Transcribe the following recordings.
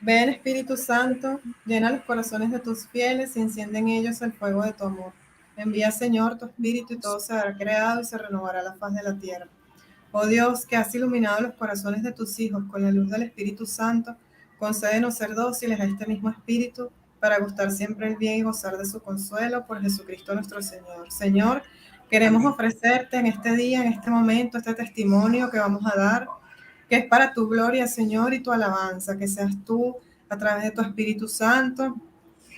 Ven Espíritu Santo, llena los corazones de tus fieles y enciende en ellos el fuego de tu amor. Envía, Señor, tu Espíritu y todo será creado y se renovará la faz de la tierra. Oh Dios, que has iluminado los corazones de tus hijos con la luz del Espíritu Santo, concédenos ser dóciles a este mismo Espíritu para gustar siempre el bien y gozar de su consuelo por Jesucristo nuestro Señor. Señor, queremos Amén. ofrecerte en este día, en este momento, este testimonio que vamos a dar, que es para tu gloria, Señor, y tu alabanza, que seas tú a través de tu Espíritu Santo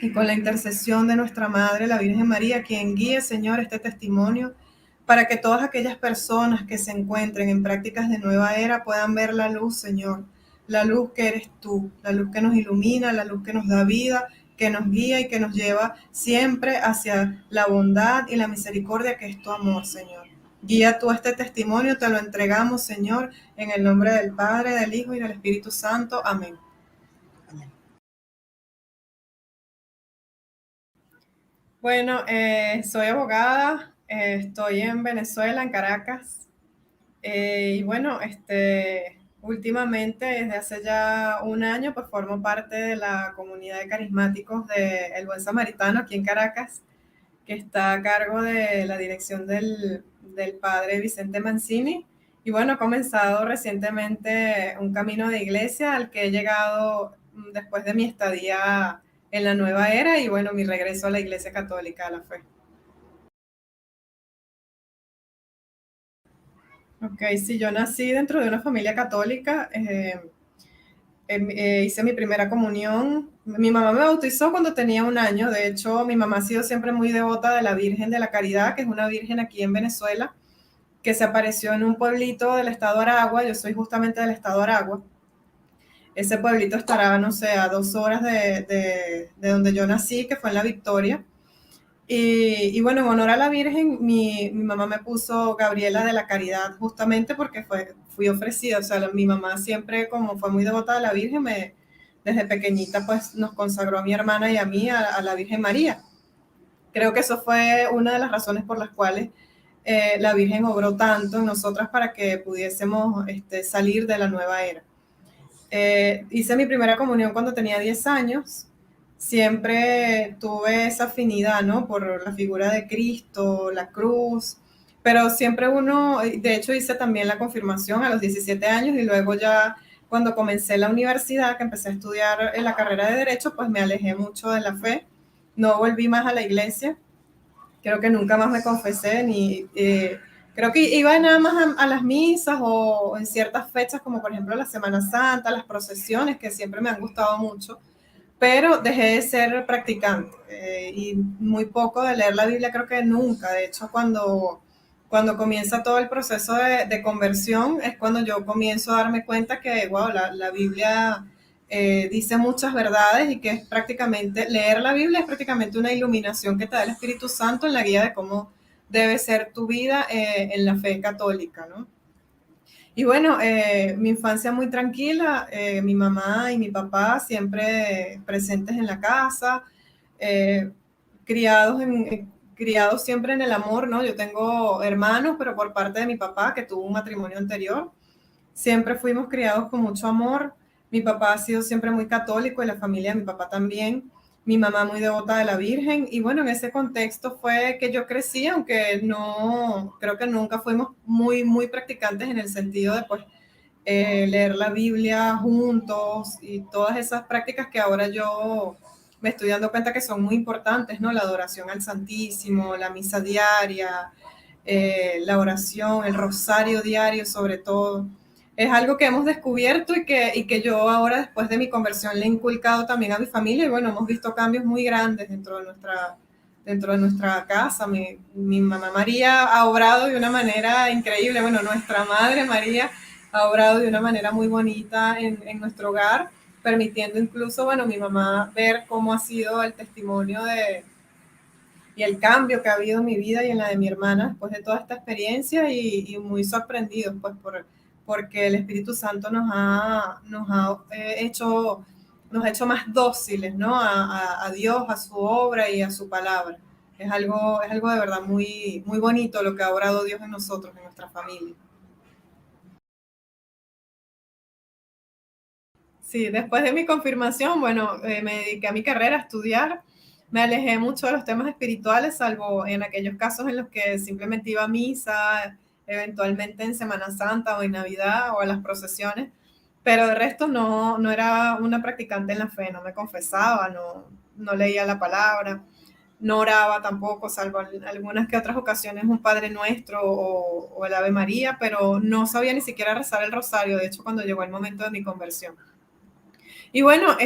y con la intercesión de nuestra Madre, la Virgen María, quien guíe, Señor, este testimonio, para que todas aquellas personas que se encuentren en prácticas de nueva era puedan ver la luz, Señor, la luz que eres tú, la luz que nos ilumina, la luz que nos da vida, que nos guía y que nos lleva siempre hacia la bondad y la misericordia que es tu amor, Señor. Guía tú este testimonio, te lo entregamos, Señor, en el nombre del Padre, del Hijo y del Espíritu Santo. Amén. Amén. Bueno, soy abogada, estoy en Venezuela, en Caracas, y bueno, últimamente, desde hace ya un año, pues formo parte de la comunidad de carismáticos de El Buen Samaritano aquí en Caracas, que está a cargo de la dirección del padre Vicente Mancini. Y bueno, he comenzado recientemente un camino de iglesia al que he llegado después de mi estadía en la nueva era y bueno, mi regreso a la iglesia católica, a la fe. Ok, sí, yo nací dentro de una familia católica, hice mi primera comunión. Mi mamá me bautizó cuando tenía un año. De hecho, mi mamá ha sido siempre muy devota de la Virgen de la Caridad, que es una virgen aquí en Venezuela, que se apareció en un pueblito del estado Aragua. Yo soy justamente del estado Aragua. Ese pueblito estará, no sé, a 2 horas de donde yo nací, que fue en La Victoria. Y bueno, en honor a la Virgen, mi mamá me puso Gabriela de la Caridad, justamente porque fui ofrecida. O sea, mi mamá siempre, como fue muy devota de la Virgen, desde pequeñita pues nos consagró a mi hermana y a mí a la Virgen María. Creo que eso fue una de las razones por las cuales la Virgen obró tanto en nosotras para que pudiésemos salir de la nueva era. Hice mi primera comunión cuando tenía 10 años. Siempre tuve esa afinidad, ¿no? Por la figura de Cristo, la cruz, pero siempre de hecho hice también la confirmación a los 17 años y luego ya cuando comencé la universidad, que empecé a estudiar en la carrera de Derecho, pues me alejé mucho de la fe, no volví más a la iglesia, creo que nunca más me confesé, creo que iba nada más a las misas o en ciertas fechas, como por ejemplo la Semana Santa, las procesiones, que siempre me han gustado mucho, pero dejé de ser practicante y muy poco de leer la Biblia, creo que nunca. De hecho, cuando comienza todo el proceso de conversión, es cuando yo comienzo a darme cuenta que, wow, la Biblia dice muchas verdades y que es prácticamente, leer la Biblia es prácticamente una iluminación que te da el Espíritu Santo en la guía de cómo debe ser tu vida en la fe católica, ¿no? Y bueno, mi infancia muy tranquila, mi mamá y mi papá siempre presentes en la casa, eh, criados siempre en el amor, ¿no? Yo tengo hermanos, pero por parte de mi papá, que tuvo un matrimonio anterior, siempre fuimos criados con mucho amor. Mi papá ha sido siempre muy católico y la familia de mi papá también. Mi mamá muy devota de la Virgen. Y bueno, en ese contexto fue que yo crecí, aunque no, creo que nunca fuimos muy practicantes en el sentido de pues leer la Biblia juntos y todas esas prácticas que ahora yo me estoy dando cuenta que son muy importantes, ¿no? La adoración al Santísimo, la misa diaria, la oración, el rosario diario sobre todo. Es algo que hemos descubierto y que yo ahora, después de mi conversión, le he inculcado también a mi familia y bueno, hemos visto cambios muy grandes dentro de nuestra casa. Mi mamá María ha obrado de una manera increíble, bueno, nuestra madre María ha obrado de una manera muy bonita en nuestro hogar, permitiendo incluso, bueno, mi mamá ver cómo ha sido el testimonio y el cambio que ha habido en mi vida y en la de mi hermana después de toda esta experiencia y muy sorprendidos pues porque el Espíritu Santo nos ha hecho más dóciles, ¿no? A Dios, a su obra y a su palabra. Es algo de verdad muy bonito lo que ha obrado Dios en nosotros, en nuestra familia. Sí, después de mi confirmación, bueno, me dediqué a mi carrera, a estudiar. Me alejé mucho de los temas espirituales, salvo en aquellos casos en los que simplemente iba a misa, eventualmente en Semana Santa o en Navidad o a las procesiones, pero de resto no era una practicante en la fe, no me confesaba, no leía la palabra, no oraba tampoco, salvo en algunas que otras ocasiones un Padre Nuestro o el Ave María, pero no sabía ni siquiera rezar el rosario, de hecho, cuando llegó el momento de mi conversión. Y bueno,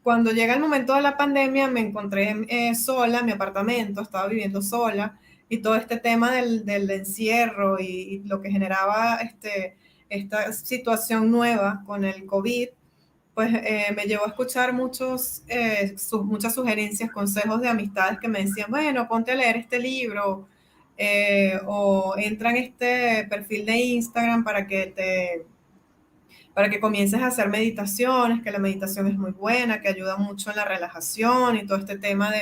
cuando llega el momento de la pandemia me encontré sola en mi apartamento, estaba viviendo sola y todo este tema del encierro y lo que generaba esta situación nueva con el COVID, pues me llevó a escuchar muchas sugerencias, consejos de amistades que me decían, bueno, ponte a leer este libro o entra en este perfil de Instagram para que comiences a hacer meditaciones, que la meditación es muy buena, que ayuda mucho en la relajación y todo este tema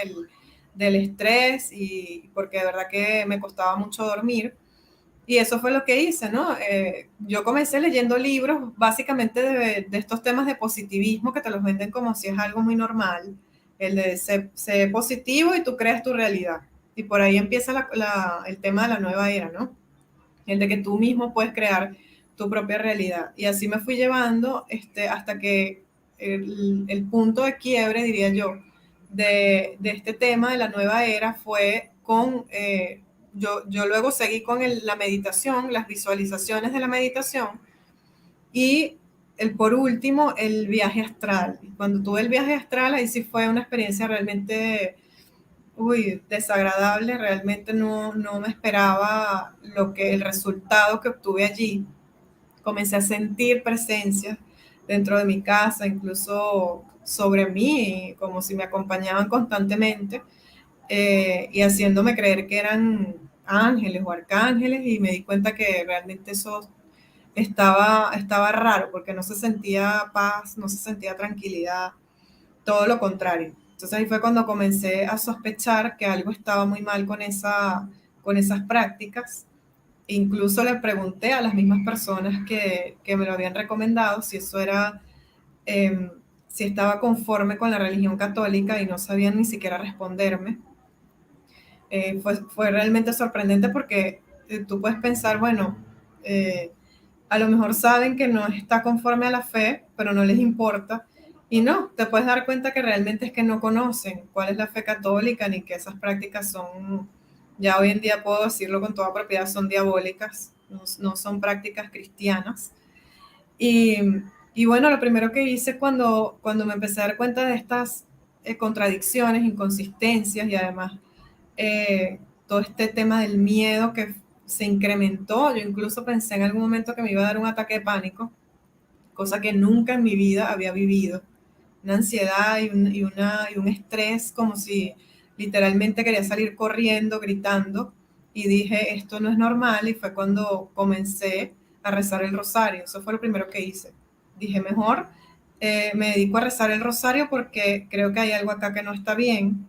del estrés, y porque de verdad que me costaba mucho dormir. Y eso fue lo que hice, ¿no? Yo comencé leyendo libros básicamente de estos temas de positivismo que te los venden como si es algo muy normal, el de ser positivo y tú creas tu realidad. Y por ahí empieza el tema de la nueva era, ¿no? El de que tú mismo puedes crear tu propia realidad. Y así me fui llevando hasta que el punto de quiebre, diría yo, de este tema de la nueva era fue yo luego seguí con la meditación, las visualizaciones de la meditación y por último el viaje astral. Cuando tuve el viaje astral, ahí sí fue una experiencia realmente desagradable, realmente no me esperaba el resultado que obtuve allí. Comencé a sentir presencias dentro de mi casa, incluso sobre mí, como si me acompañaban constantemente y haciéndome creer que eran ángeles o arcángeles, y me di cuenta que realmente eso estaba raro porque no se sentía paz, no se sentía tranquilidad, todo lo contrario. Entonces ahí fue cuando comencé a sospechar que algo estaba muy mal con esas prácticas. Incluso le pregunté a las mismas personas que me lo habían recomendado si eso era, si estaba conforme con la religión católica, y no sabían ni siquiera responderme. Fue realmente sorprendente porque tú puedes pensar, bueno, eh, a lo mejor saben que no está conforme a la fe, pero no les importa. Y no, te puedes dar cuenta que realmente es que no conocen cuál es la fe católica, ni que esas prácticas son, ya hoy en día puedo decirlo con toda propiedad, son diabólicas, no son prácticas cristianas. Y, y bueno, lo primero que hice cuando me empecé a dar cuenta de estas contradicciones, inconsistencias y además todo este tema del miedo que se incrementó. Yo incluso pensé en algún momento que me iba a dar un ataque de pánico, cosa que nunca en mi vida había vivido. Una ansiedad y un estrés como si literalmente quería salir corriendo, gritando, y dije, esto no es normal, y fue cuando comencé a rezar el rosario. Eso fue lo primero que hice. Dije, mejor me dedico a rezar el rosario porque creo que hay algo acá que no está bien.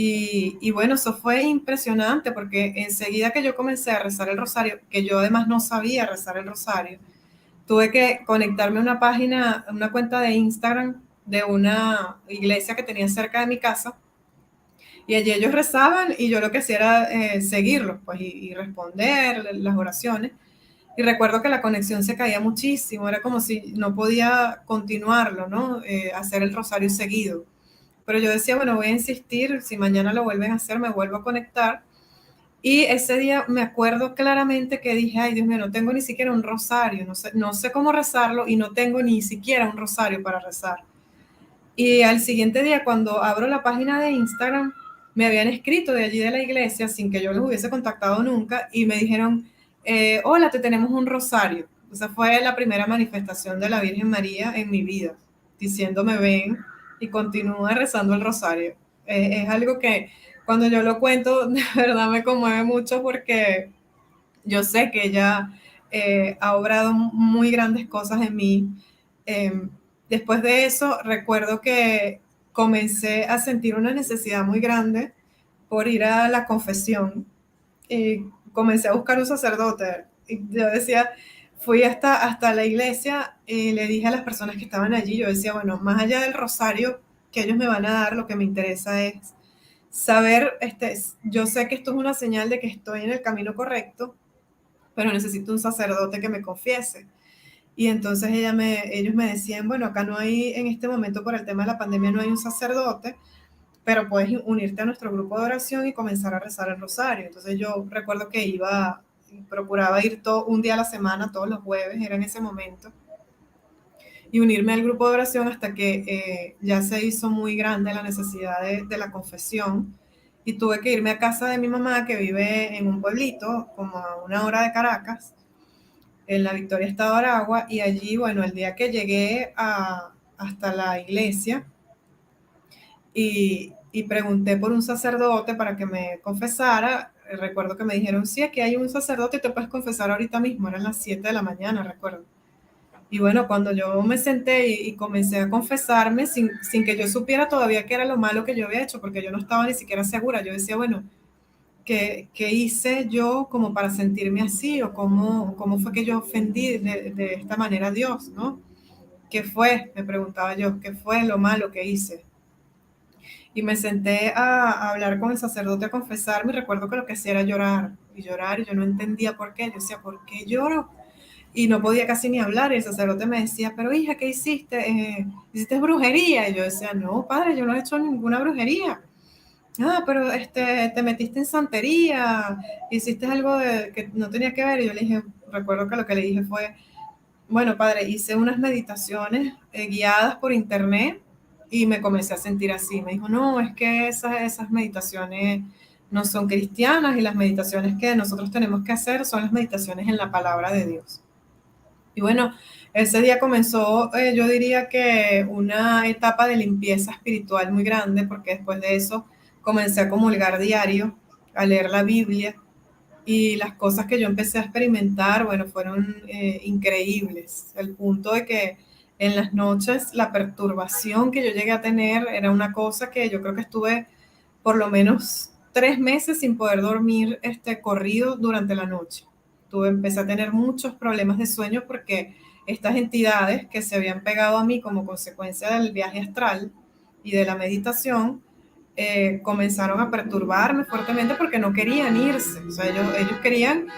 Y bueno, eso fue impresionante porque enseguida que yo comencé a rezar el rosario, que yo además no sabía rezar el rosario, tuve que conectarme a una página, a una cuenta de Instagram de una iglesia que tenía cerca de mi casa, y allí ellos rezaban y yo lo que hacía era seguirlos pues, y responder las oraciones. Y recuerdo que la conexión se caía muchísimo, era como si no podía continuarlo, ¿no? Hacer el rosario seguido. Pero yo decía, bueno, voy a insistir, si mañana lo vuelven a hacer, me vuelvo a conectar. Y ese día me acuerdo claramente que dije, ay Dios mío, no tengo ni siquiera un rosario, no sé cómo rezarlo y no tengo ni siquiera un rosario para rezar. Y al siguiente día, cuando abro la página de Instagram, me habían escrito de allí de la iglesia sin que yo los hubiese contactado nunca y me dijeron, hola, te tenemos un rosario. Esa fue la primera manifestación de la Virgen María en mi vida, diciéndome ven y continúa rezando el rosario. Es algo que cuando yo lo cuento, de verdad me conmueve mucho porque yo sé que ella ha obrado muy grandes cosas en mí. Eh, Después de eso, recuerdo que comencé a sentir una necesidad muy grande por ir a la confesión y comencé a buscar un sacerdote. Y yo decía, fui hasta la iglesia y le dije a las personas que estaban allí, yo decía, bueno, más allá del rosario que ellos me van a dar, lo que me interesa es saber, yo sé que esto es una señal de que estoy en el camino correcto, pero necesito un sacerdote que me confiese. Y entonces ellos me decían, bueno, acá no hay, en este momento por el tema de la pandemia no hay un sacerdote, pero puedes unirte a nuestro grupo de oración y comenzar a rezar el rosario. Entonces yo recuerdo que procuraba ir un día a la semana, todos los jueves, era en ese momento, y unirme al grupo de oración hasta que ya se hizo muy grande la necesidad de la confesión y tuve que irme a casa de mi mamá que vive en un pueblito como a 1 hora de Caracas, en la Victoria, Estado de Aragua, y allí, bueno, el día que llegué hasta la iglesia y pregunté por un sacerdote para que me confesara, recuerdo que me dijeron, sí, aquí hay un sacerdote y te puedes confesar ahorita mismo, eran las 7 de la mañana, recuerdo. Y bueno, cuando yo me senté y comencé a confesarme sin que yo supiera todavía qué era lo malo que yo había hecho, porque yo no estaba ni siquiera segura, yo decía, bueno, ¿qué hice yo como para sentirme así? ¿O cómo fue que yo ofendí de esta manera a Dios, ¿no? ¿Qué fue? Me preguntaba yo, ¿qué fue lo malo que hice? Y me senté a hablar con el sacerdote a confesarme y recuerdo que lo que hacía era llorar, y yo no entendía por qué. Yo decía, ¿por qué lloro? Y no podía casi ni hablar. Y el sacerdote me decía, pero hija, ¿qué hiciste? ¿Hiciste brujería? Y yo decía, no, padre, yo no he hecho ninguna brujería. Ah, pero te metiste en santería, hiciste algo que no tenía que ver. Y yo le dije, recuerdo que lo que le dije fue, bueno, padre, hice unas meditaciones guiadas por internet y me comencé a sentir así. Me dijo, no, es que esas meditaciones no son cristianas y las meditaciones que nosotros tenemos que hacer son las meditaciones en la palabra de Dios. Y bueno, ese día comenzó, yo diría que una etapa de limpieza espiritual muy grande, porque después de eso comencé a comulgar diario, a leer la Biblia, y las cosas que yo empecé a experimentar, bueno, fueron increíbles. El punto de que en las noches la perturbación que yo llegué a tener era una cosa que yo creo que estuve por lo menos 3 meses sin poder dormir corrido durante la noche. Empecé a tener muchos problemas de sueño porque estas entidades que se habían pegado a mí como consecuencia del viaje astral y de la meditación, comenzaron a perturbarme fuertemente porque no querían irse. O sea, ellos querían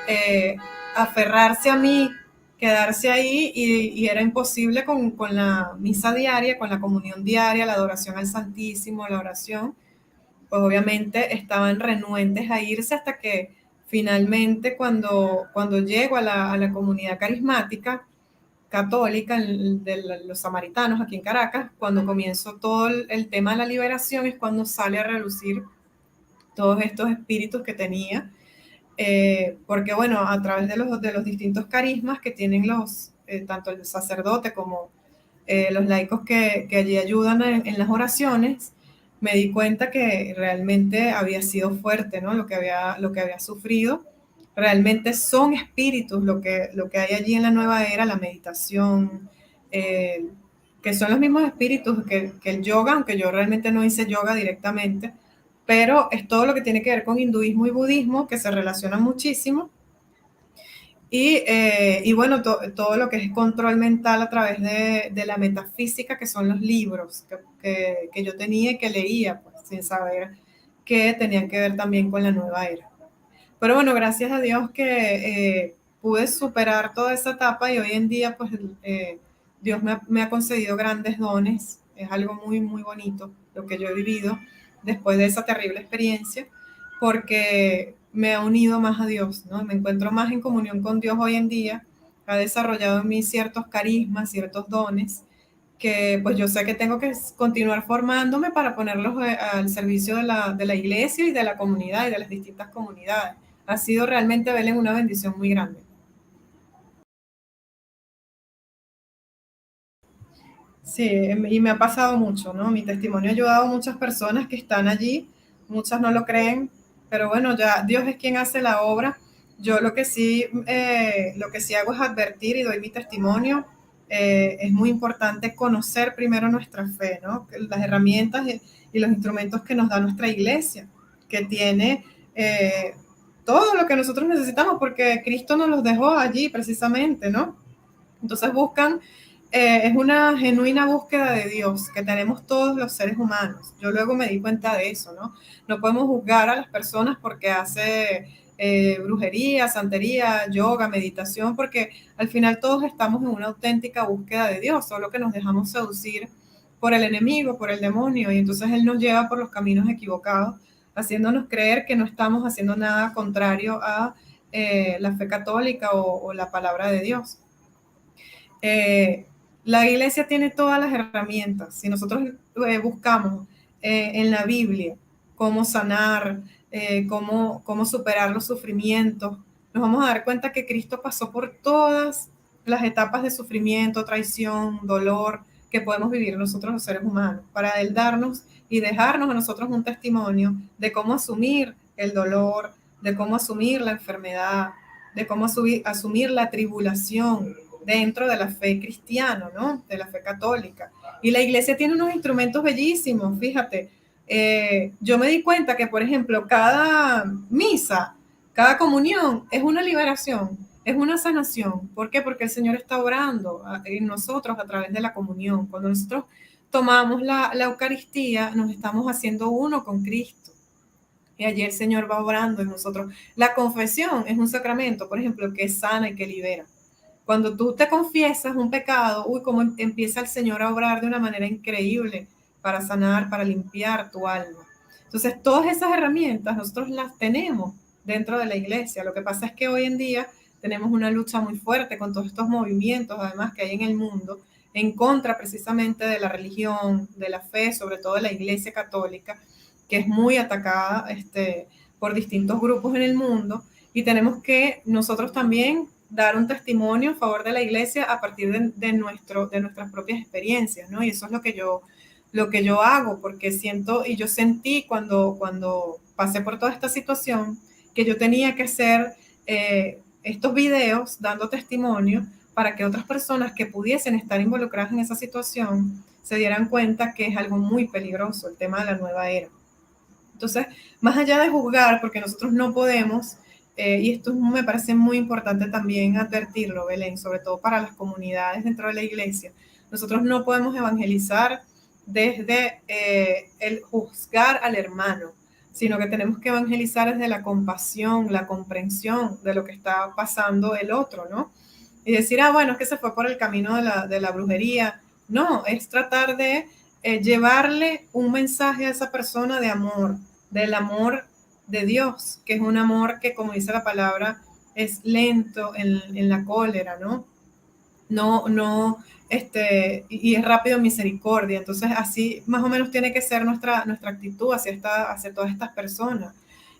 eh, aferrarse a mí, quedarse ahí y era imposible con la misa diaria, con la comunión diaria, la adoración al Santísimo, la oración, pues obviamente estaban renuentes a irse hasta que finalmente cuando llego a la comunidad carismática católica de los samaritanos aquí en Caracas, cuando comienzo todo el tema de la liberación es cuando sale a relucir todos estos espíritus que tenía, porque bueno, a través de los distintos carismas que tienen tanto el sacerdote como los laicos que allí ayudan en las oraciones, me di cuenta que realmente había sido fuerte, ¿no? Lo que había sufrido. Realmente son espíritus lo que hay allí en la nueva era, la meditación, eh, que son los mismos espíritus que el yoga, aunque yo realmente no hice yoga directamente, pero es todo lo que tiene que ver con hinduismo y budismo, que se relacionan muchísimo, y bueno, todo lo que es control mental a través de la metafísica, que son los libros que yo tenía y que leía, pues, sin saber que tenían que ver también con la nueva era. Pero bueno, gracias a Dios que pude superar toda esa etapa y hoy en día, pues, Dios me ha concedido grandes dones. Es algo muy, muy bonito lo que yo he vivido después de esa terrible experiencia, porque me ha unido más a Dios, ¿no? Me encuentro más en comunión con Dios hoy en día. Ha desarrollado en mí ciertos carismas, ciertos dones que pues yo sé que tengo que continuar formándome para ponerlos al servicio de la iglesia y de la comunidad y de las distintas comunidades. Ha sido realmente, Belén, una bendición muy grande. Sí, y me ha pasado mucho, ¿no? Mi testimonio ha ayudado a muchas personas que están allí, muchas no lo creen, pero bueno, ya Dios es quien hace la obra. Yo lo que sí hago es advertir y doy mi testimonio. Es muy importante conocer primero nuestra fe, ¿no? Las herramientas y los instrumentos que nos da nuestra iglesia, que tiene todo lo que nosotros necesitamos, porque Cristo nos los dejó allí precisamente, ¿no? Entonces buscan, es una genuina búsqueda de Dios que tenemos todos los seres humanos. Yo luego me di cuenta de eso, ¿no? No podemos juzgar a las personas porque hace brujería, santería, yoga, meditación, porque al final todos estamos en una auténtica búsqueda de Dios, solo que nos dejamos seducir por el enemigo, por el demonio, y entonces él nos lleva por los caminos equivocados, haciéndonos creer que no estamos haciendo nada contrario a la fe católica o la palabra de Dios. La iglesia tiene todas las herramientas. Si nosotros buscamos en la Biblia cómo sanar, cómo superar los sufrimientos, nos vamos a dar cuenta que Cristo pasó por todas las etapas de sufrimiento, traición, dolor que podemos vivir nosotros los seres humanos, para Él darnos y dejarnos a nosotros un testimonio de cómo asumir el dolor, de cómo asumir la enfermedad, de cómo asumir la tribulación dentro de la fe cristiana, ¿no? De la fe católica. Y la iglesia tiene unos instrumentos bellísimos, fíjate. Yo me di cuenta que, por ejemplo, cada misa, cada comunión es una liberación, es una sanación. ¿Por qué? Porque el Señor está obrando en nosotros a través de la comunión. Cuando nosotros tomamos la Eucaristía, nos estamos haciendo uno con Cristo. Y allí el Señor va obrando en nosotros. La confesión es un sacramento, por ejemplo, que sana y que libera. Cuando tú te confiesas un pecado, uy, cómo empieza el Señor a obrar de una manera increíble para sanar, para limpiar tu alma. Entonces, todas esas herramientas nosotros las tenemos dentro de la iglesia. Lo que pasa es que hoy en día tenemos una lucha muy fuerte con todos estos movimientos, además, que hay en el mundo, en contra precisamente de la religión, de la fe, sobre todo de la iglesia católica, que es muy atacada por distintos grupos en el mundo, y tenemos que nosotros también dar un testimonio a favor de la iglesia a partir de nuestras propias experiencias, ¿no? Y eso es lo que yo hago, porque siento y yo sentí cuando pasé por toda esta situación que yo tenía que hacer estos videos dando testimonio para que otras personas que pudiesen estar involucradas en esa situación se dieran cuenta que es algo muy peligroso el tema de la nueva era. Entonces, más allá de juzgar, porque nosotros no podemos, y esto me parece muy importante también advertirlo, Belén, sobre todo para las comunidades dentro de la iglesia, nosotros no podemos evangelizar desde el juzgar al hermano, sino que tenemos que evangelizar desde la compasión, la comprensión de lo que está pasando el otro, ¿no? Y decir, bueno, es que se fue por el camino de la brujería. No, es tratar de llevarle un mensaje a esa persona de amor, del amor de Dios, que es un amor que, como dice la palabra, es lento en la cólera, ¿no? Y es rápido en misericordia. Entonces, así más o menos tiene que ser nuestra actitud hacia todas estas personas.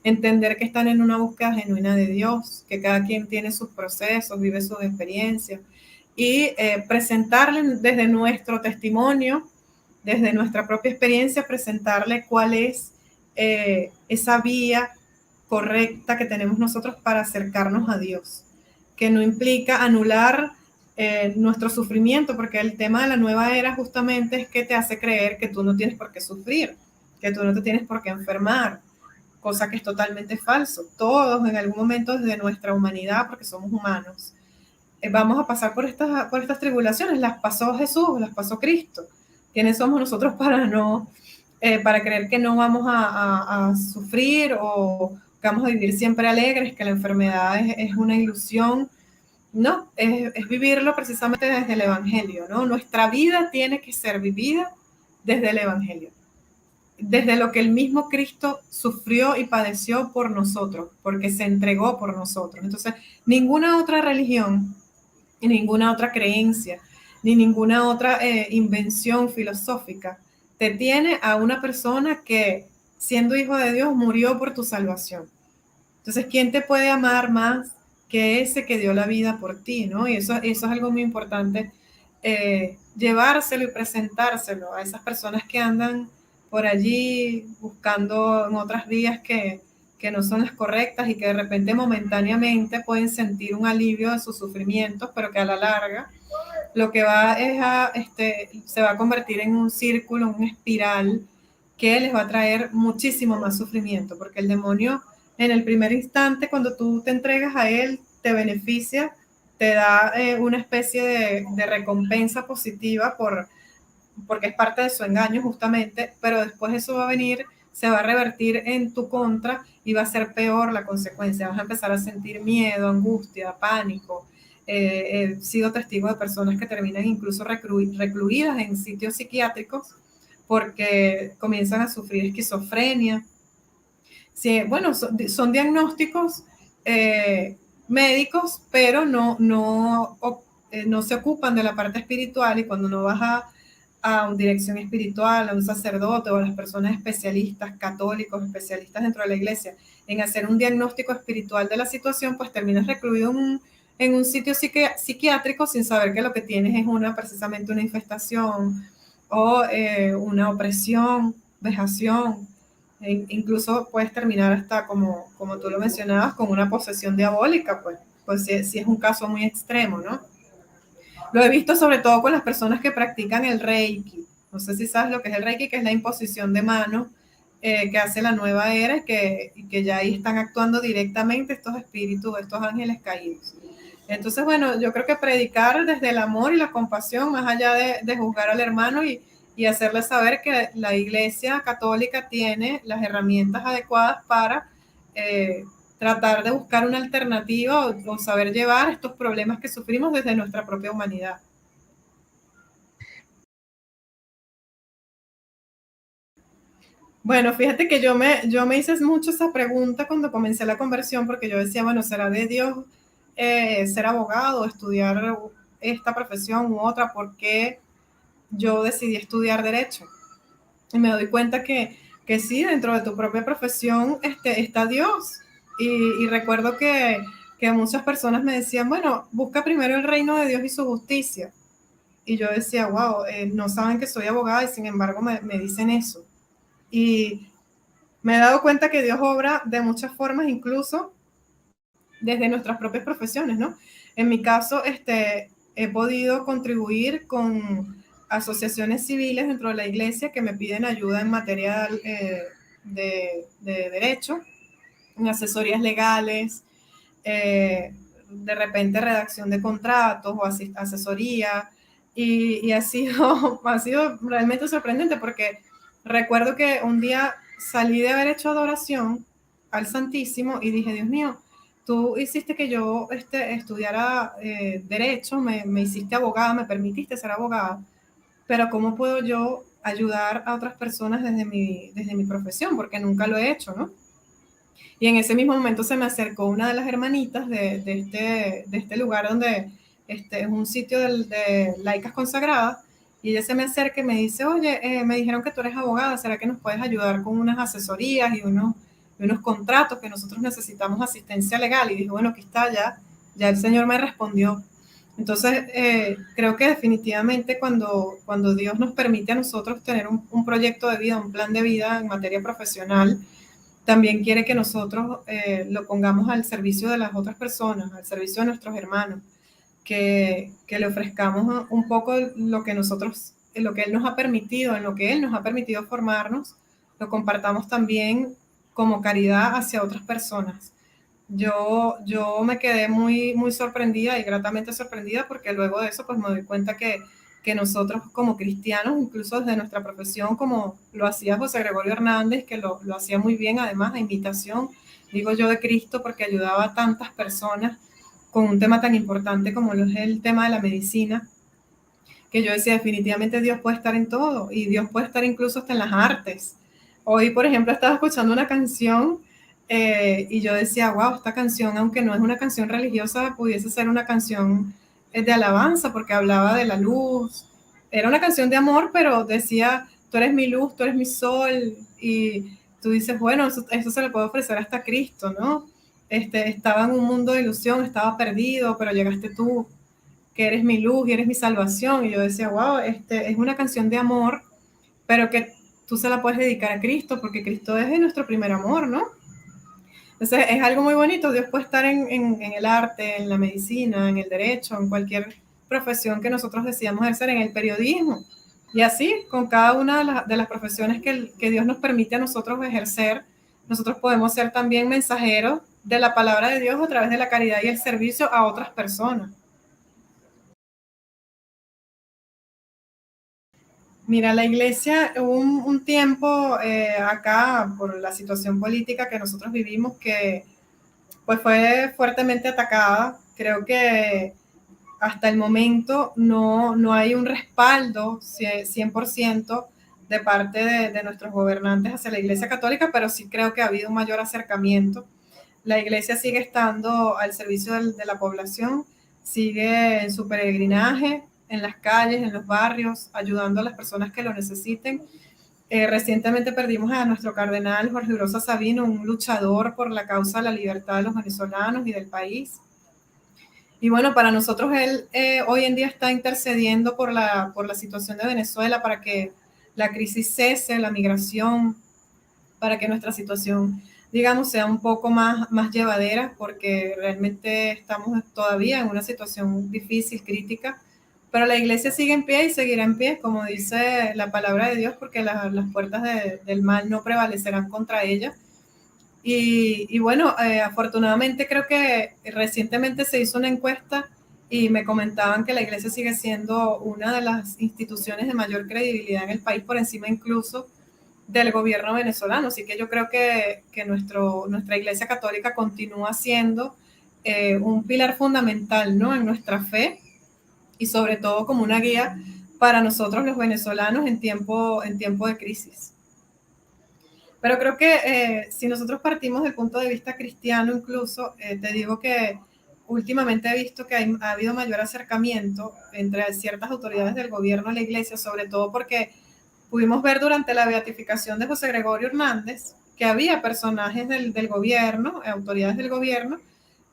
Entender que están en una búsqueda genuina de Dios, que cada quien tiene sus procesos, vive sus experiencias, y presentarle desde nuestro testimonio, desde nuestra propia experiencia, presentarle cuál es esa vía correcta que tenemos nosotros para acercarnos a Dios, que no implica anular nuestro sufrimiento, porque el tema de la nueva era justamente es que te hace creer que tú no tienes por qué sufrir, que tú no te tienes por qué enfermar, cosa que es totalmente falso. Todos en algún momento de nuestra humanidad, porque somos humanos, vamos a pasar por estas tribulaciones. Las pasó Jesús, las pasó Cristo. ¿Quiénes somos nosotros para creer que no vamos a sufrir o que vamos a vivir siempre alegres, que la enfermedad es una ilusión? No, es vivirlo precisamente desde el Evangelio, ¿no? Nuestra vida tiene que ser vivida desde el Evangelio, desde lo que el mismo Cristo sufrió y padeció por nosotros, porque se entregó por nosotros. Entonces, ninguna otra religión y ninguna otra creencia, ni ninguna otra invención filosófica te tiene a una persona que, siendo hijo de Dios, murió por tu salvación. Entonces, ¿quién te puede amar más que ese que dio la vida por ti, ¿no? Y eso es algo muy importante, llevárselo y presentárselo a esas personas que andan por allí buscando en otras vías que no son las correctas y que de repente momentáneamente pueden sentir un alivio de sus sufrimientos, pero que a la larga lo que va es se va a convertir en un círculo, una espiral que les va a traer muchísimo más sufrimiento, porque el demonio en el primer instante, cuando tú te entregas a Él, te beneficia, te da una especie de recompensa positiva porque es parte de su engaño justamente, pero después eso va a venir, se va a revertir en tu contra y va a ser peor la consecuencia. Vas a empezar a sentir miedo, angustia, pánico. He sido testigo de personas que terminan incluso recluidas en sitios psiquiátricos porque comienzan a sufrir esquizofrenia. Sí, bueno, son diagnósticos médicos, pero no se ocupan de la parte espiritual, y cuando no vas a una dirección espiritual, a un sacerdote o a las personas especialistas, católicos, especialistas dentro de la iglesia, en hacer un diagnóstico espiritual de la situación, pues terminas recluido en un sitio psiquiátrico sin saber que lo que tienes es precisamente una infestación o una opresión, vejación. Incluso puedes terminar hasta, como tú lo mencionabas, con una posesión diabólica, pues si es un caso muy extremo, ¿no? Lo he visto sobre todo con las personas que practican el Reiki. No sé si sabes lo que es el Reiki, que es la imposición de manos que hace la nueva era y que ya ahí están actuando directamente estos espíritus, estos ángeles caídos. Entonces, bueno, yo creo que predicar desde el amor y la compasión, más allá de juzgar al hermano y hacerle saber que la Iglesia Católica tiene las herramientas adecuadas para tratar de buscar una alternativa o saber llevar estos problemas que sufrimos desde nuestra propia humanidad. Bueno, fíjate que yo me hice mucho esa pregunta cuando comencé la conversión, porque yo decía, bueno, ¿será de Dios ser abogado, estudiar esta profesión u otra? ¿Por qué yo decidí estudiar Derecho? Y me doy cuenta que sí, dentro de tu propia profesión está Dios. Y recuerdo que muchas personas me decían, bueno, busca primero el reino de Dios y su justicia. Y yo decía, wow, no saben que soy abogada y sin embargo me dicen eso. Y me he dado cuenta que Dios obra de muchas formas, incluso desde nuestras propias profesiones, ¿no? En mi caso, he podido contribuir con asociaciones civiles dentro de la iglesia que me piden ayuda en materia de derecho, en asesorías legales, de repente redacción de contratos o asesoría, y ha sido realmente sorprendente porque recuerdo que un día salí de haber hecho adoración al Santísimo y dije, Dios mío, tú hiciste que yo estudiara derecho, me hiciste abogada, me permitiste ser abogada, pero ¿cómo puedo yo ayudar a otras personas desde mi profesión? Porque nunca lo he hecho, ¿no? Y en ese mismo momento se me acercó una de las hermanitas de este lugar donde es un sitio de laicas consagradas, y ella se me acerca y me dice, oye, me dijeron que tú eres abogada, ¿será que nos puedes ayudar con unas asesorías y unos contratos que nosotros necesitamos asistencia legal? Y dije, bueno, aquí está, ya el Señor me respondió. Entonces, creo que definitivamente cuando Dios nos permite a nosotros tener un proyecto de vida, un plan de vida en materia profesional, también quiere que nosotros lo pongamos al servicio de las otras personas, al servicio de nuestros hermanos, que le ofrezcamos un poco lo que nosotros, lo que Él nos ha permitido, en lo que Él nos ha permitido formarnos, lo compartamos también como caridad hacia otras personas. Yo me quedé muy, muy sorprendida y gratamente sorprendida, porque luego de eso pues me doy cuenta que nosotros como cristianos, incluso desde nuestra profesión, como lo hacía José Gregorio Hernández, que lo hacía muy bien, además a imitación, digo yo, de Cristo, porque ayudaba a tantas personas con un tema tan importante como es el tema de la medicina, que yo decía, definitivamente Dios puede estar en todo, y Dios puede estar incluso hasta en las artes. Hoy, por ejemplo, estaba escuchando una canción y yo decía, wow, esta canción, aunque no es una canción religiosa, pudiese ser una canción de alabanza, porque hablaba de la luz. Era una canción de amor, pero decía, tú eres mi luz, tú eres mi sol, y tú dices, bueno, eso se le puede ofrecer hasta Cristo, ¿no? Estaba en un mundo de ilusión, estaba perdido, pero llegaste tú, que eres mi luz y eres mi salvación. Y yo decía, wow, es una canción de amor, pero que tú se la puedes dedicar a Cristo, porque Cristo es nuestro primer amor, ¿no? Entonces es algo muy bonito. Dios puede estar en el arte, en la medicina, en el derecho, en cualquier profesión que nosotros decidamos ejercer, en el periodismo. Y así, con cada una de las profesiones que Dios nos permite a nosotros ejercer nosotros podemos ser también mensajeros de la palabra de Dios a través de la caridad y el servicio a otras personas. Mira, la iglesia, hubo un tiempo acá, por la situación política que nosotros vivimos, que pues fue fuertemente atacada. Creo que hasta el momento no hay un respaldo 100% de parte de nuestros gobernantes hacia la Iglesia Católica, pero sí creo que ha habido un mayor acercamiento. La Iglesia sigue estando al servicio de la población, sigue en su peregrinaje, en las calles, en los barrios, ayudando a las personas que lo necesiten. Recientemente perdimos a nuestro cardenal Jorge Grosa Sabino, un luchador por la causa de la libertad de los venezolanos y del país. Y bueno, para nosotros él hoy en día está intercediendo por la situación de Venezuela, para que la crisis cese, la migración, para que nuestra situación, digamos, sea un poco más llevadera, porque realmente estamos todavía en una situación difícil, crítica, pero la iglesia sigue en pie y seguirá en pie, como dice la palabra de Dios, porque las puertas del mal no prevalecerán contra ella. Y bueno, afortunadamente creo que recientemente se hizo una encuesta y me comentaban que la iglesia sigue siendo una de las instituciones de mayor credibilidad en el país, por encima incluso del gobierno venezolano. Así que yo creo que nuestra iglesia católica continúa siendo un pilar fundamental, ¿no?, en nuestra fe, y sobre todo como una guía para nosotros los venezolanos en tiempo de crisis. Pero creo que si nosotros partimos del punto de vista cristiano, incluso, te digo que últimamente he visto que ha habido mayor acercamiento entre ciertas autoridades del gobierno y la iglesia, sobre todo porque pudimos ver durante la beatificación de José Gregorio Hernández que había personajes del gobierno, autoridades del gobierno,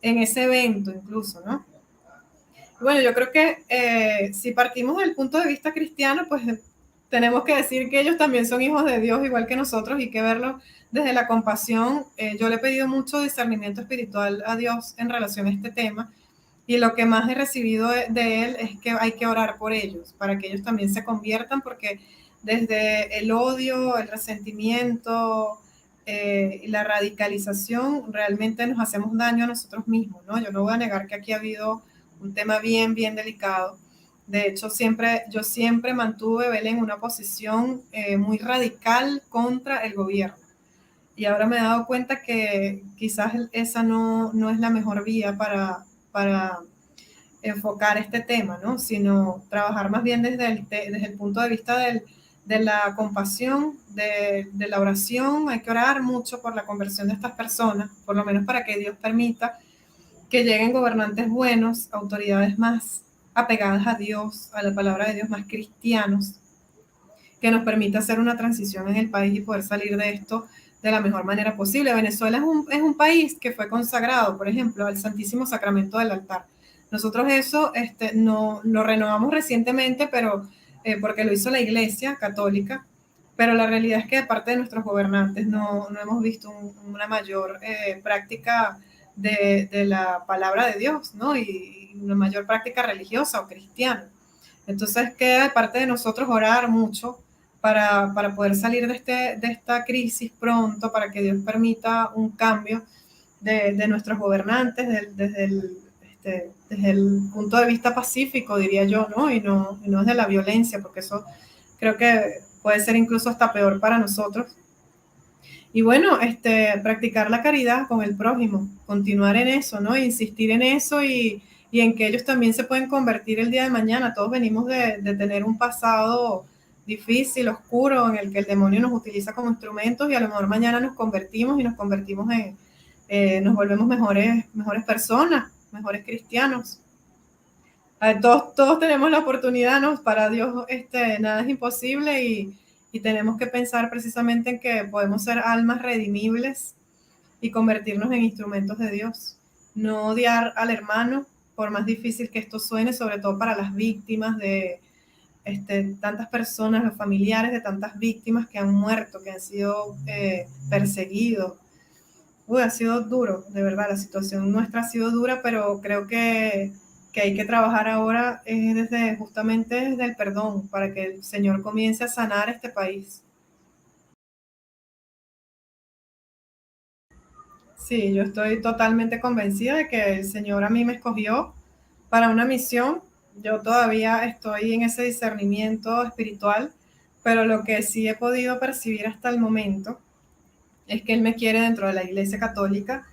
en ese evento incluso, ¿no? Bueno, yo creo que si partimos del punto de vista cristiano, pues tenemos que decir que ellos también son hijos de Dios, igual que nosotros, y que verlo desde la compasión. Yo le he pedido mucho discernimiento espiritual a Dios en relación a este tema, y lo que más he recibido de Él es que hay que orar por ellos, para que ellos también se conviertan, porque desde el odio, el resentimiento, la radicalización, realmente nos hacemos daño a nosotros mismos, ¿no? Yo no voy a negar que aquí ha habido un tema bien delicado. De hecho, yo siempre mantuve, Belén, una posición muy radical contra el gobierno. Y ahora me he dado cuenta que quizás esa no es la mejor vía para enfocar este tema, ¿no? Sino trabajar más bien desde el punto de vista de la compasión, de la oración. Hay que orar mucho por la conversión de estas personas, por lo menos para que Dios permita que lleguen gobernantes buenos, autoridades más apegadas a Dios, a la palabra de Dios, más cristianos, que nos permita hacer una transición en el país y poder salir de esto de la mejor manera posible. Venezuela es un país que fue consagrado, por ejemplo, al Santísimo Sacramento del altar. Nosotros eso no, lo renovamos recientemente, pero porque lo hizo la Iglesia Católica, pero la realidad es que de parte de nuestros gobernantes no hemos visto una mayor práctica de la palabra de Dios, ¿no? Y una mayor práctica religiosa o cristiana. Entonces queda de parte de nosotros orar mucho para poder salir de esta crisis pronto, para que Dios permita un cambio de nuestros gobernantes desde el punto de vista pacífico, diría yo, ¿no? Y no desde la violencia, porque eso creo que puede ser incluso hasta peor para nosotros. Y bueno, practicar la caridad con el prójimo, continuar en eso, ¿no? Insistir en eso, y en que ellos también se pueden convertir el día de mañana. Todos venimos de tener un pasado difícil, oscuro, en el que el demonio nos utiliza como instrumentos, y a lo mejor mañana nos convertimos y nos volvemos mejores personas, mejores cristianos. Todos tenemos la oportunidad, ¿no? Para Dios nada es imposible, y tenemos que pensar precisamente en que podemos ser almas redimibles y convertirnos en instrumentos de Dios. No odiar al hermano, por más difícil que esto suene, sobre todo para las víctimas de tantas personas, los familiares de tantas víctimas que han muerto, que han sido perseguidos. Ha sido duro, de verdad, la situación nuestra ha sido dura, pero creo que hay que trabajar ahora justamente desde el perdón, para que el Señor comience a sanar este país. Sí, yo estoy totalmente convencida de que el Señor a mí me escogió para una misión. Yo todavía estoy en ese discernimiento espiritual, pero lo que sí he podido percibir hasta el momento es que Él me quiere dentro de la Iglesia Católica,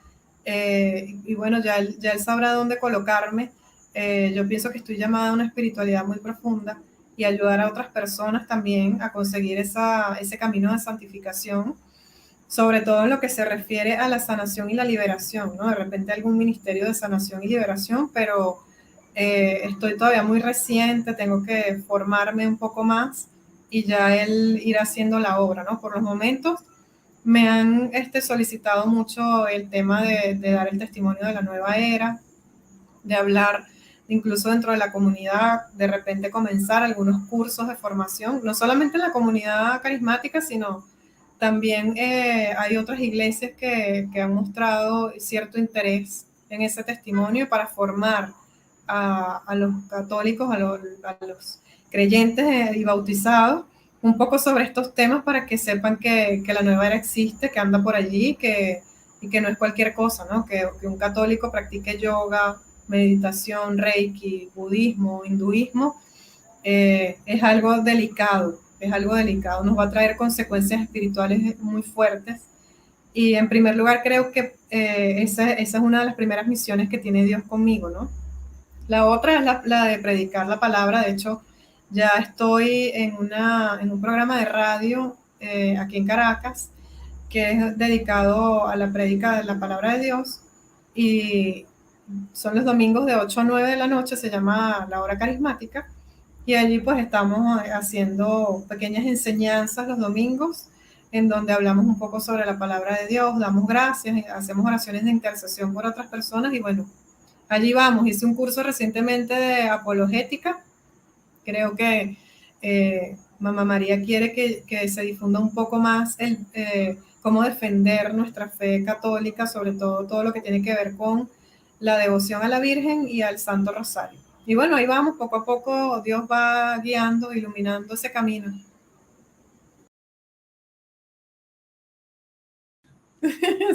y bueno, ya él sabrá dónde colocarme. Yo pienso que estoy llamada a una espiritualidad muy profunda y ayudar a otras personas también a conseguir ese camino de santificación, sobre todo en lo que se refiere a la sanación y la liberación, ¿no? De repente algún ministerio de sanación y liberación, pero estoy todavía muy reciente, tengo que formarme un poco más y ya él irá haciendo la obra, ¿no? Por los momentos me han solicitado mucho el tema de dar el testimonio de la nueva era, de hablar incluso dentro de la comunidad, de repente comenzar algunos cursos de formación, no solamente en la comunidad carismática, sino también hay otras iglesias que han mostrado cierto interés en ese testimonio para formar a los católicos, a los creyentes y bautizados, un poco sobre estos temas para que sepan que la nueva era existe, que anda por allí, y que no es cualquier cosa, ¿no? Que un católico practique yoga, meditación, reiki, budismo, hinduismo, es algo delicado, nos va a traer consecuencias espirituales muy fuertes. Y en primer lugar creo que esa es una de las primeras misiones que tiene Dios conmigo, ¿no? La otra es la de predicar la palabra. De hecho, ya estoy en un programa de radio aquí en Caracas que es dedicado a la prédica de la palabra de Dios, y son los domingos de 8 a 9 de la noche, se llama La Hora Carismática, y allí pues estamos haciendo pequeñas enseñanzas los domingos en donde hablamos un poco sobre la palabra de Dios, damos gracias, hacemos oraciones de intercesión por otras personas y bueno, allí vamos. Hice un curso recientemente de apologética. Creo que Mamá María quiere que se difunda un poco más cómo defender nuestra fe católica, sobre todo lo que tiene que ver con la devoción a la Virgen y al Santo Rosario. Y bueno, ahí vamos, poco a poco Dios va guiando, iluminando ese camino.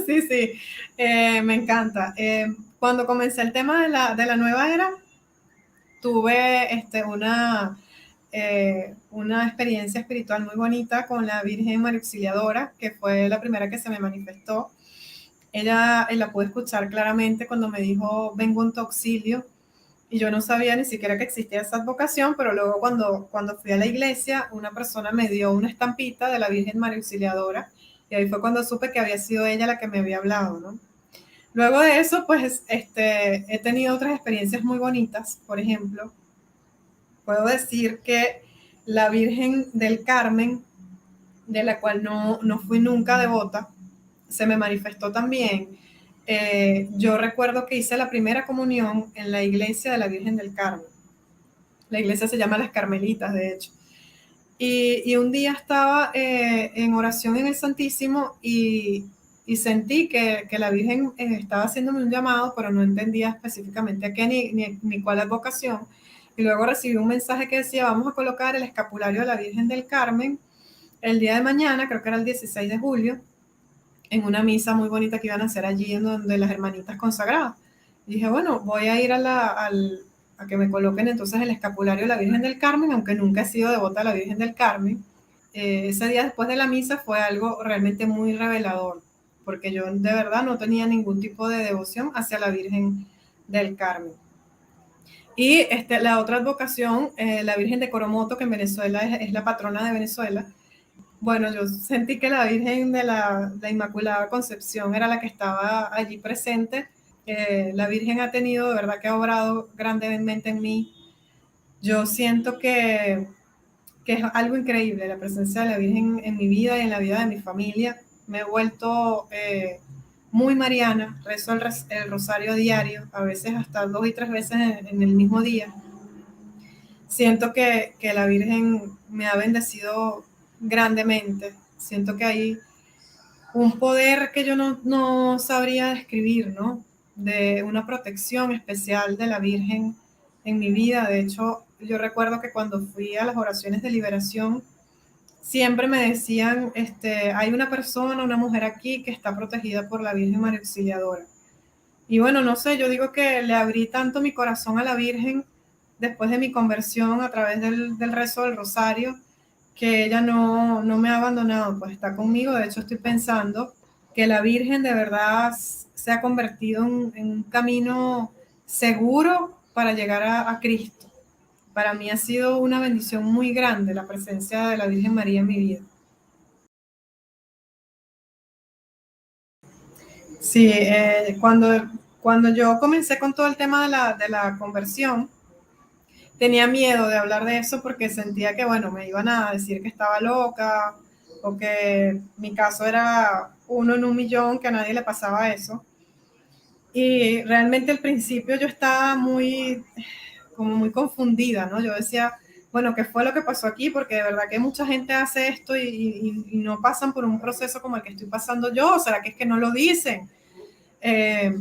Sí, sí, me encanta. Cuando comencé el tema de la nueva era, tuve una experiencia espiritual muy bonita con la Virgen María Auxiliadora, que fue la primera que se me manifestó. Ella la pude escuchar claramente cuando me dijo, vengo en tu auxilio, y yo no sabía ni siquiera que existía esa advocación, pero luego cuando fui a la iglesia, una persona me dio una estampita de la Virgen María Auxiliadora, y ahí fue cuando supe que había sido ella la que me había hablado, ¿no? Luego de eso, pues he tenido otras experiencias muy bonitas. Por ejemplo, puedo decir que la Virgen del Carmen, de la cual no fui nunca devota, se me manifestó también. Yo recuerdo que hice la primera comunión en la iglesia de la Virgen del Carmen. La iglesia se llama Las Carmelitas, de hecho. Y un día estaba en oración en el Santísimo y sentí que la Virgen estaba haciéndome un llamado, pero no entendía específicamente a qué ni cuál advocación. Y luego recibí un mensaje que decía, vamos a colocar el escapulario de la Virgen del Carmen el día de mañana, creo que era el 16 de julio, en una misa muy bonita que iban a hacer allí, en donde las hermanitas consagradas. Y dije, bueno, voy a ir a que me coloquen entonces el escapulario de la Virgen del Carmen, aunque nunca he sido devota a la Virgen del Carmen. Ese día después de la misa fue algo realmente muy revelador, porque yo de verdad no tenía ningún tipo de devoción hacia la Virgen del Carmen. Y la otra advocación, la Virgen de Coromoto, que en Venezuela es la patrona de Venezuela. Bueno, yo sentí que la Virgen de la Inmaculada Concepción era la que estaba allí presente. La Virgen ha tenido, de verdad que ha obrado grandemente en mí. Yo siento que es algo increíble la presencia de la Virgen en mi vida y en la vida de mi familia. Me he vuelto muy mariana, rezo el rosario diario, a veces hasta 2 y 3 veces en el mismo día. Siento que la Virgen me ha bendecido grandemente. Siento que hay un poder que yo no sabría describir, ¿no? De una protección especial de la Virgen en mi vida. De hecho, yo recuerdo que cuando fui a las oraciones de liberación, siempre me decían, hay una persona, una mujer aquí que está protegida por la Virgen María Auxiliadora. Y bueno, no sé, yo digo que le abrí tanto mi corazón a la Virgen después de mi conversión a través del rezo del rosario, que ella no me ha abandonado, pues está conmigo. De hecho, estoy pensando que la Virgen de verdad se ha convertido en un camino seguro para llegar a Cristo. Para mí ha sido una bendición muy grande la presencia de la Virgen María en mi vida. Sí, cuando yo comencé con todo el tema de la conversión, tenía miedo de hablar de eso porque sentía que, bueno, me iban a decir que estaba loca o que mi caso era uno en un millón, que a nadie le pasaba eso. Y realmente al principio yo estaba como muy confundida, ¿no? Yo decía, bueno, ¿qué fue lo que pasó aquí? Porque de verdad que mucha gente hace esto y no pasan por un proceso como el que estoy pasando yo. ¿O será que es que no lo dicen? Eh,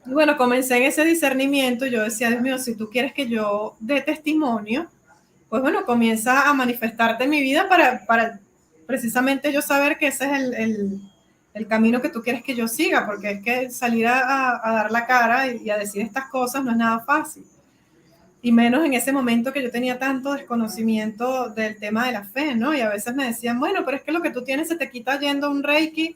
y bueno, comencé en ese discernimiento. Yo decía, Dios mío, si tú quieres que yo dé testimonio, pues bueno, comienza a manifestarte en mi vida para precisamente yo saber que ese es el camino que tú quieres que yo siga, porque es que salir a dar la cara y a decir estas cosas no es nada fácil. Y menos en ese momento que yo tenía tanto desconocimiento del tema de la fe, ¿no? Y a veces me decían, bueno, pero es que lo que tú tienes se te quita yendo a un reiki,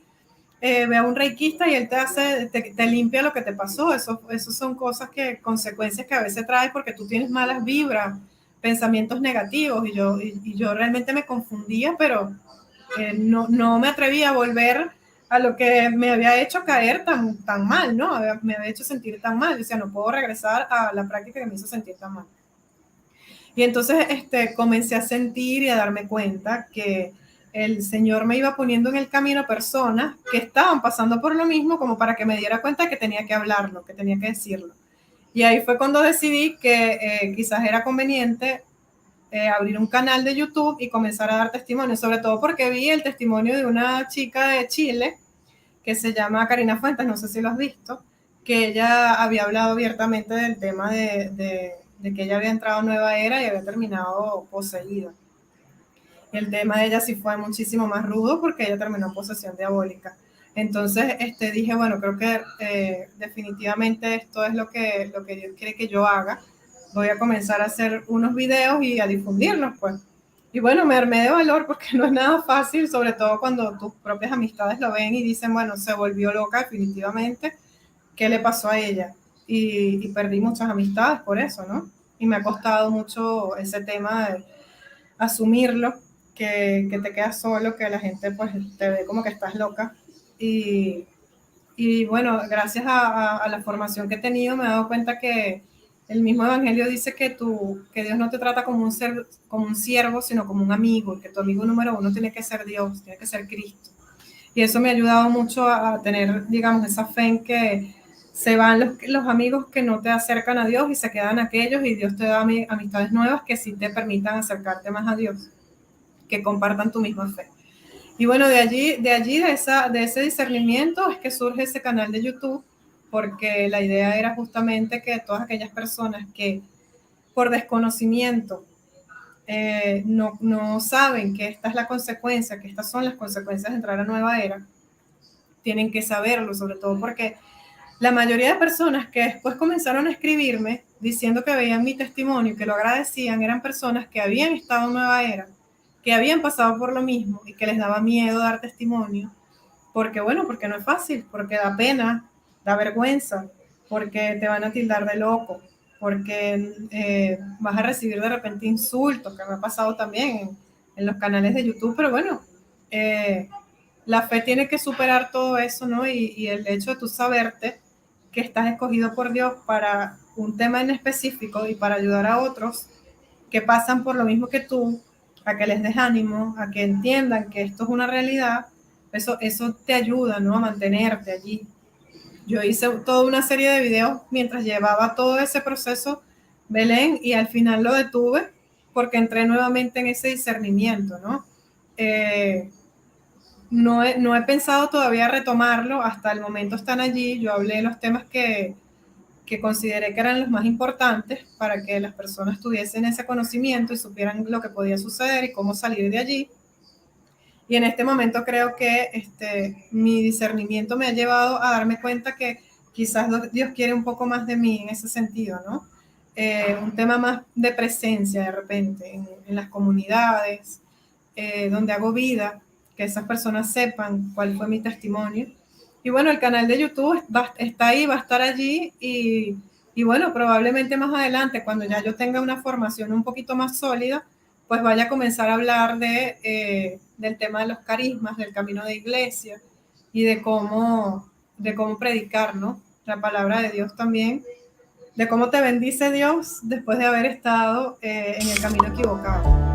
ve a un reikista y él te limpia lo que te pasó. Eso son cosas consecuencias que a veces traes porque tú tienes malas vibras, pensamientos negativos, y yo realmente me confundía, pero no me atrevía a volver a lo que me había hecho caer tan mal, ¿no? Me había hecho sentir tan mal. Yo decía, no puedo regresar a la práctica que me hizo sentir tan mal. Y entonces comencé a sentir y a darme cuenta que el Señor me iba poniendo en el camino personas que estaban pasando por lo mismo, como para que me diera cuenta que tenía que hablarlo, que tenía que decirlo. Y ahí fue cuando decidí que quizás era conveniente abrir un canal de YouTube y comenzar a dar testimonio, sobre todo porque vi el testimonio de una chica de Chile que se llama Karina Fuentes, no sé si lo has visto, que ella había hablado abiertamente del tema de que ella había entrado a Nueva Era y había terminado poseída. El tema de ella sí fue muchísimo más rudo porque ella terminó en posesión diabólica. Entonces dije, bueno, creo que definitivamente esto es lo que Dios quiere que yo haga. Voy a comenzar a hacer unos videos y a difundirlos, pues. Y bueno, me armé de valor porque no es nada fácil, sobre todo cuando tus propias amistades lo ven y dicen, bueno, se volvió loca definitivamente, ¿qué le pasó a ella? Y perdí muchas amistades por eso, ¿no? Y me ha costado mucho ese tema de asumirlo, que te quedas solo, que la gente pues te ve como que estás loca. Y, y bueno, gracias a la formación que he tenido me he dado cuenta que el mismo Evangelio dice que Dios no te trata como un siervo, sino como un amigo, y que tu amigo número uno tiene que ser Dios, tiene que ser Cristo. Y eso me ha ayudado mucho a tener, digamos, esa fe en que se van los amigos que no te acercan a Dios y se quedan aquellos, y Dios te da amistades nuevas que sí te permitan acercarte más a Dios, que compartan tu misma fe. Y bueno, de ese discernimiento es que surge ese canal de YouTube, porque la idea era justamente que todas aquellas personas que por desconocimiento no saben que esta es la consecuencia, que estas son las consecuencias de entrar a nueva era, tienen que saberlo, sobre todo porque la mayoría de personas que después comenzaron a escribirme diciendo que veían mi testimonio y que lo agradecían eran personas que habían estado en nueva era, que habían pasado por lo mismo y que les daba miedo dar testimonio, porque bueno, porque no es fácil, porque da pena, da vergüenza, porque te van a tildar de loco, porque vas a recibir de repente insultos, que me ha pasado también en los canales de YouTube, pero bueno, eh, la fe tiene que superar todo eso, ¿no? Y el hecho de tú saberte que estás escogido por Dios para un tema en específico y para ayudar a otros que pasan por lo mismo que tú, a que les des ánimo, a que entiendan que esto es una realidad, eso te ayuda, ¿no? A mantenerte allí. Yo hice toda una serie de videos mientras llevaba todo ese proceso, Belén, y al final lo detuve porque entré nuevamente en ese discernimiento, ¿no? No he pensado todavía retomarlo, hasta el momento están allí, yo hablé de los temas que consideré que eran los más importantes para que las personas tuviesen ese conocimiento y supieran lo que podía suceder y cómo salir de allí. Y en este momento creo que mi discernimiento me ha llevado a darme cuenta que quizás Dios quiere un poco más de mí en ese sentido, ¿no? Un tema más de presencia de repente en las comunidades, donde hago vida, que esas personas sepan cuál fue mi testimonio. Y bueno, el canal de YouTube está ahí, va a estar allí y bueno, probablemente más adelante, cuando ya yo tenga una formación un poquito más sólida, pues vaya a comenzar a hablar del tema de los carismas, del camino de iglesia y de cómo predicar, ¿no? La palabra de Dios también, de cómo te bendice Dios después de haber estado en el camino equivocado.